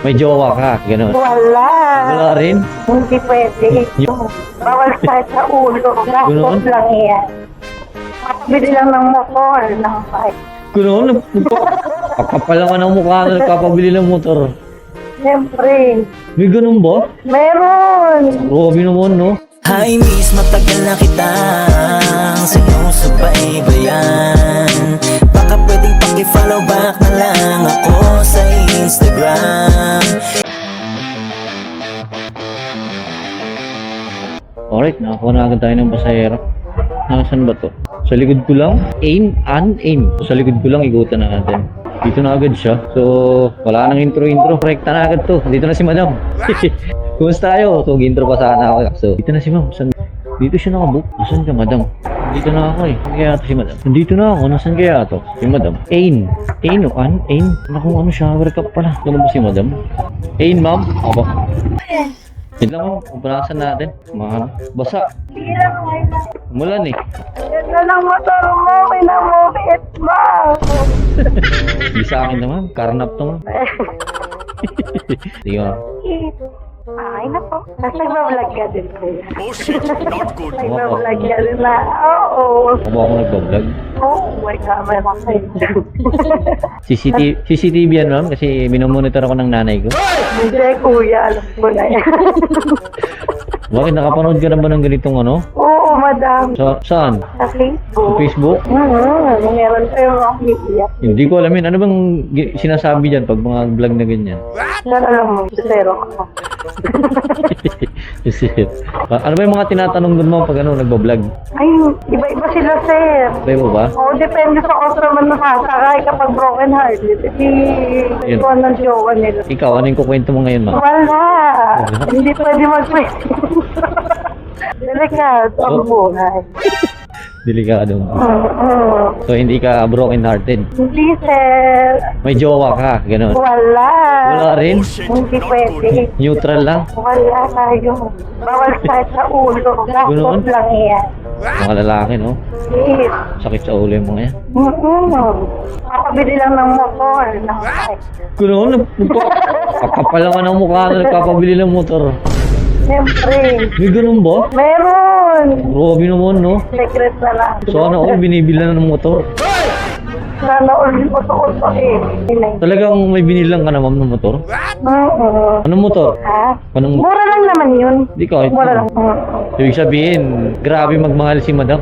May jowa ka, gano'n. Wala. Wala rin? Hindi pwede. Bawal sa ulo. Ganoon? Gastos lang yan. Makabili lang ng motor, ng bike. Gano'n? Pakapal naman ang mukha na nagpapabili ng motor. Siyempre. May ganun ba? Meron. Grabe naman, no? Hi miss, matagal na kitang sinusubaybayan. Baka pwedeng paki-follow back na lang ako sa Instagram. Alright, nakakuha na agad tayo ng pasahero. Nasaan ba to? Sa likod ko lang? Aim and aim. Sa likod ko lang, igutan na natin. Dito na agad siya. So, wala nang intro-intro. Rekta na agad to. Dito na si madam. Kumusta kayo? So, intro pa sana ako. So, dito na si ma'am. Dito siya nakabook. Nasaan ka, madam? Dito na ako eh. Saan kaya ito si madam? Nandito na ako. Nasaan kaya ito? Si madam. Ain. Ain o an? Ain? Naku, ano, shower cup pala. Ano ba si madam? Ain, ma'am? Ako. Yun lang, ma'am. Pupunasan natin. Basa. Hindi lang ngayon. Umulan eh. Yan na lang motor mo. Kinamukit mo. Di sa akin naman. Karnap to, ma'am. Sige, ma'am. Ay, nako. Nagbablog ka din ko. Oh shit, not good. Nagbablog ka din na. Oo. Ako ba ako nagbablog? Oo, may camera kayo. CCTV yan, ma'am, kasi minomonitor ako ng nanay ko. Hindi, kuya. Alam mo na yan. Bakit nakapanood ka na ba ng ganitong ano? Oo, madam. Saan? Sa Sa Facebook. Facebook? Meron kayo mga media. Hindi ko alam yun. Ano bang sinasabi dyan pag mga vlog na ganyan? Yan alam mo, zero ka. Ano ba yung mga tinatanong doon mo pag ano, nagbablog? Ay, iba-iba sila, sir. Bay mo ba? Oo, depende sa customer na sasakay kapag broken hearted. Yun. Ito ng jowa nila. Ikaw, ano yung kukwento mo ngayon, ma? Wala. Hindi pwede mag-pwede. Delikado ang buhay. Delikado. Oo. So, hindi ka broken hearted. Hindi, sir. May jowa ka, gano'n. Wala. Wala rin? Oh shit, Hindi not pwede. good. Neutral lang. Wala tayo. Bawal sa ulo. Gastos Ganoon? lang yan. Mga lalaki, no? Yes. Sakit sa ulo yung mga yan. Makabili lang ng motor, ng bike. Gano'n? Pakapal naman ang mukha na nagpapabili ng motor. Siyempre. May ganun ba? Meron. Grabe naman, no? Secret na lang. Sana all binibili na ng motor. Sana all uso-uso eh. Talagang may binilang ka na, ma'am, ng motor? Oo. Anong motor? Ha? Anong... Mura lang naman yun. Di kahit Mura lang. Ibig sabihin, grabe magmahal si madam.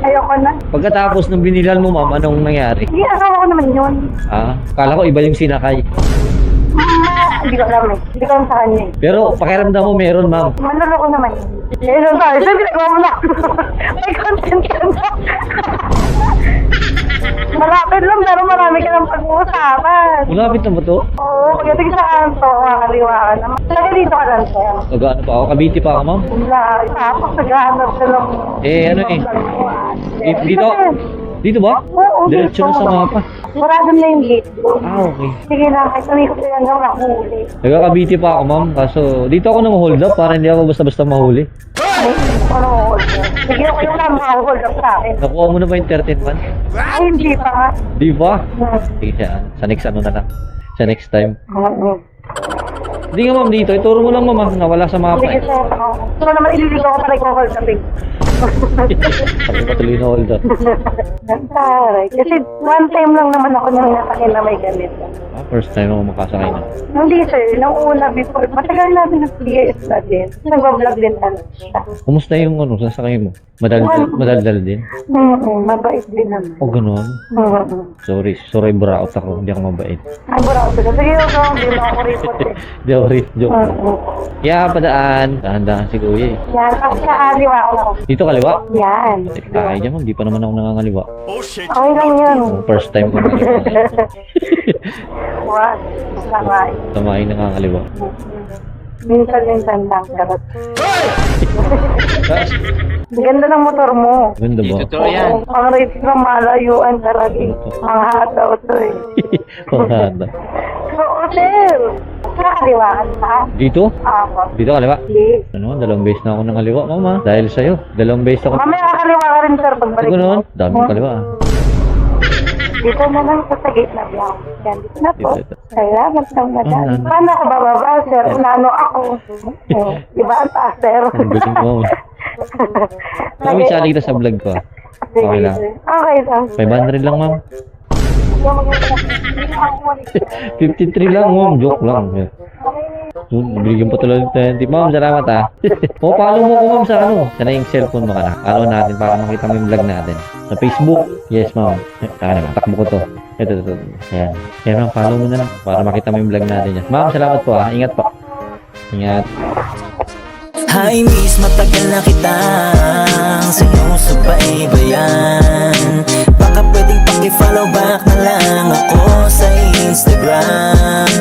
Ayoko na. Pagkatapos ng binilan mo, ma'am, anong nangyari? Hindi, asawa ko naman yun. Ah, kala ko iba yung sinakay. Hindi ko alam eh. Hindi ko alam sa kanya eh. Pero pakiramdam mo meron, ma'am. Manloloko naman yun. Meron tayo. Saan ginagawa mo na? May content ka na. Malapit lang pero marami ka ng pag-uusapan. Malapit na ba to? Oo, pagdating sa kanto, makakaliwa ka naman. Talaga dito ka lang, sir. Nag-ano pa ako? Kabiti pa ako, ma'am? Wala, tapos naghahanap ka lang. Ano eh? Dito? Dito ba? Oo, Diretso na sa mapa. Marado na yung gate ko. Ah, okay. Sige lang, kahit umikot na hanggang mahuli. Nagkakabiti pa ako, ma'am. Kaso dito ako nang hold up para hindi ako basta-basta mahuli. Ay, ano, sige ako yung hold up sa akin. Nakuha mo na ba yung 13 man? Ay, hindi pa nga. Di ba? Sige siya. Sa next ano na lang. Sa next time. Hindi nga, ma'am, dito. Ituro mo lang, ma'am. Nawala sa mapa. Sige, sir. Ito naman ililigaw ko pala yung hold up eh. Sabi ko tuloy na hold up. Taray. Kasi one time lang naman ako nang nasakay na may ganito. Ah, first time ako makasakay na. Hindi sir, nung una before, matagal namin nag-PAS na din. Nag-vlog din talaga siya. Kumusta yung ano, sasakay mo? Madaldal din? Mabait din naman. O gano'n? Sorry buraot ako. Hindi ako mabait. Ay, bro, sige, hindi mo ako report eh. Hindi ako rin. Joke. Yeah, padaan. Dahan-dahan si kuya eh. Yan, kasi kaaliwa ako. Dito kaliwa? Yan. Kaya dyan, ma'am. Di pa naman ako nangangaliwa. Oh shit. Okay lang yun. First time ko nangangaliwa. What? Masama. Tamahin nangangaliwa. Minsan lang, karot. Tapos, Ganda ng motor mo. ganda ba? Oo, ang rates na malayuan talaga. Ang hataw to eh. Pangada. Oo, sir. Nakaliwaan pa. Dito? Ako. Dito kaliwa? Please. Ano, dalawang beses na ako nangaliwa, mama. Dahil sa'yo. Dalawang beses ako. Mamaya kakaliwa ka rin, sir, pagbalik Ito mo. noon, dami kaliwa ah. Dito na lang sa gate na biyaw. Yan, dito na po. Dito. Salamat ng madami. Ah, Paano ako bababa, sir? Unano ako. Diba ang taas, sir? Ang galing mo. Kami sali kita sa vlog ko. ah. Sige, Okay lang. sir. Okay lang. 500 lang, ma'am. 53 lang, ma'am. Joke lang. Bigyan pa talaga ng 20. Ma'am, salamat ah. O, follow mo ko, ma'am, sa ano? Sana yung cellphone mo ka na. Follow natin para makita mo yung vlog natin. Sa Facebook. Yes, ma'am. Saka naman, takbo ko to. Ito. Ayan. Ayan, ma'am, follow mo na lang para makita mo yung vlog natin. Yan. Ma'am, salamat po ah. Ingat po. Ingat. Hi miss, matagal na kitang sinusubaybayan. Baka pwedeng paki-follow back na lang ako sa Instagram.